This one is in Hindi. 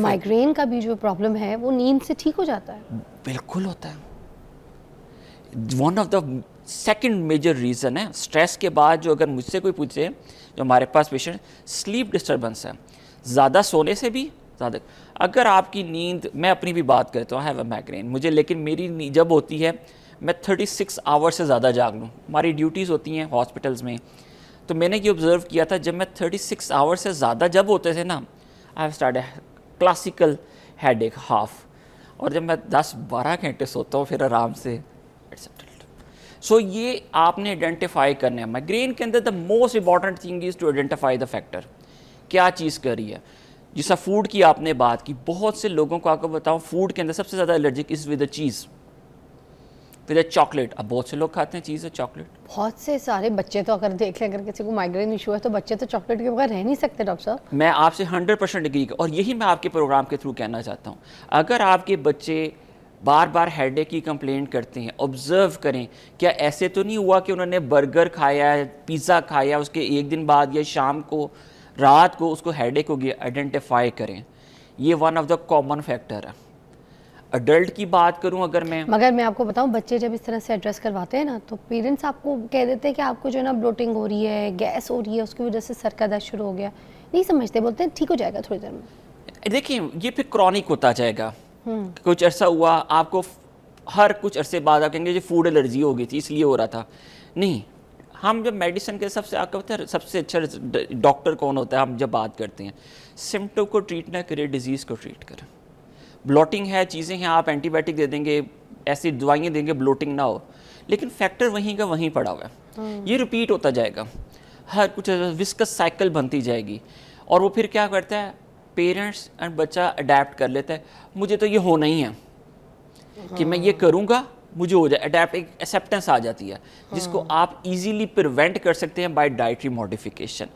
माइग्रेन का भी जो प्रॉब्लम है वो नींद से ठीक हो जाता है? बिल्कुल होता है। One of the second major reason है स्ट्रेस के बाद, जो अगर मुझसे कोई पूछे, जो हमारे पास पेशेंट, स्लीप डिस्टर्बेंस है, ज़्यादा सोने से भी ज़्यादा। अगर आपकी नींद, मैं अपनी भी बात करता हूँ, हैव अ माइग्रेन मुझे, लेकिन मेरी नींद जब होती है मैं 36 आवर से ज़्यादा जाग लूँ, हमारी ड्यूटीज़ होती हैं हॉस्पिटल्स में, तो मैंने ये ऑब्ज़र्व किया था जब मैं 36 आवर से ज़्यादा जब होते थे ना, I have start classical headache half, और जब मैं 10-12 घंटे सोता हूँ फिर आराम से इट्स सेटल्ड। सो ये आपने आइडेंटिफाई करना है। माइग्रेन के अंदर the most important thing is to identify the factor, क्या चीज़ कर रही है। जैसा फूड की आपने बात की, बहुत से लोगों को आपको बताऊँ फूड के अंदर सबसे ज़्यादा allergic is with the cheese, with the chocolate. अब बहुत से लोग खाते हैं चीज़ और चॉकलेट। बहुत से सारे बच्चे तो अगर देख लें, अगर किसी को माइग्रेन इशू है तो बच्चे तो चॉकलेट के बगैर रह नहीं सकते डॉक्टर साहब। मैं आपसे 100% एग्री, और यही मैं आपके प्रोग्राम के थ्रू कहना चाहता हूँ। अगर आपके बच्चे बार बार हेडेक की कंप्लेंट करते हैं, ऑब्जर्व करें, क्या ऐसे तो नहीं हुआ कि उन्होंने बर्गर खाया, पिज़्ज़ा खाया, उसके एक दिन बाद या शाम को, रात को उसको हेडेक हो गया, आइडेंटिफाई करें। ये one of the common factor है। अडल्ट की बात करूं अगर मैं, मगर मैं आपको बताऊं, बच्चे जब इस तरह से एड्रेस करवाते हैं ना, तो पेरेंट्स आपको कह देते हैं कि आपको जो है ना ब्लोटिंग हो रही है, गैस हो रही है, उसकी वजह से सर का दर्द शुरू हो गया। नहीं समझते, बोलते हैं ठीक हो जाएगा थोड़ी देर में। देखिए ये फिर क्रॉनिक होता जाएगा। कुछ अरसा हुआ आपको, हर कुछ अरसे बाद आप कहेंगे जो फूड एलर्जी हो गई थी इसलिए हो रहा था। नहीं, हम जब मेडिसिन के सबसे आपको पता है सबसे अच्छा डॉक्टर कौन होता है, हम जब बात करते हैं सिम्टम को ट्रीट ना करें, डिजीज़ को ट्रीट करें। ब्लोटिंग है, चीज़ें हैं, आप एंटीबायोटिक दे देंगे, ऐसी दवाइयाँ देंगे ब्लोटिंग ना हो, लेकिन फैक्टर वहीं का वहीं पड़ा हुआ है। ये रिपीट होता जाएगा, हर कुछ विस्कस साइकिल बनती जाएगी, और वो फिर क्या करता है, पेरेंट्स एंड बच्चा अडेप्ट कर लेता है। मुझे तो ये होना ही है कि मैं ये करूँगा मुझे हो जाए, अडेप्ट, एक एक्सेप्टेंस आ जाती है, जिसको आप इजीली प्रिवेंट कर सकते हैं बाय डाइटरी मॉडिफिकेशन।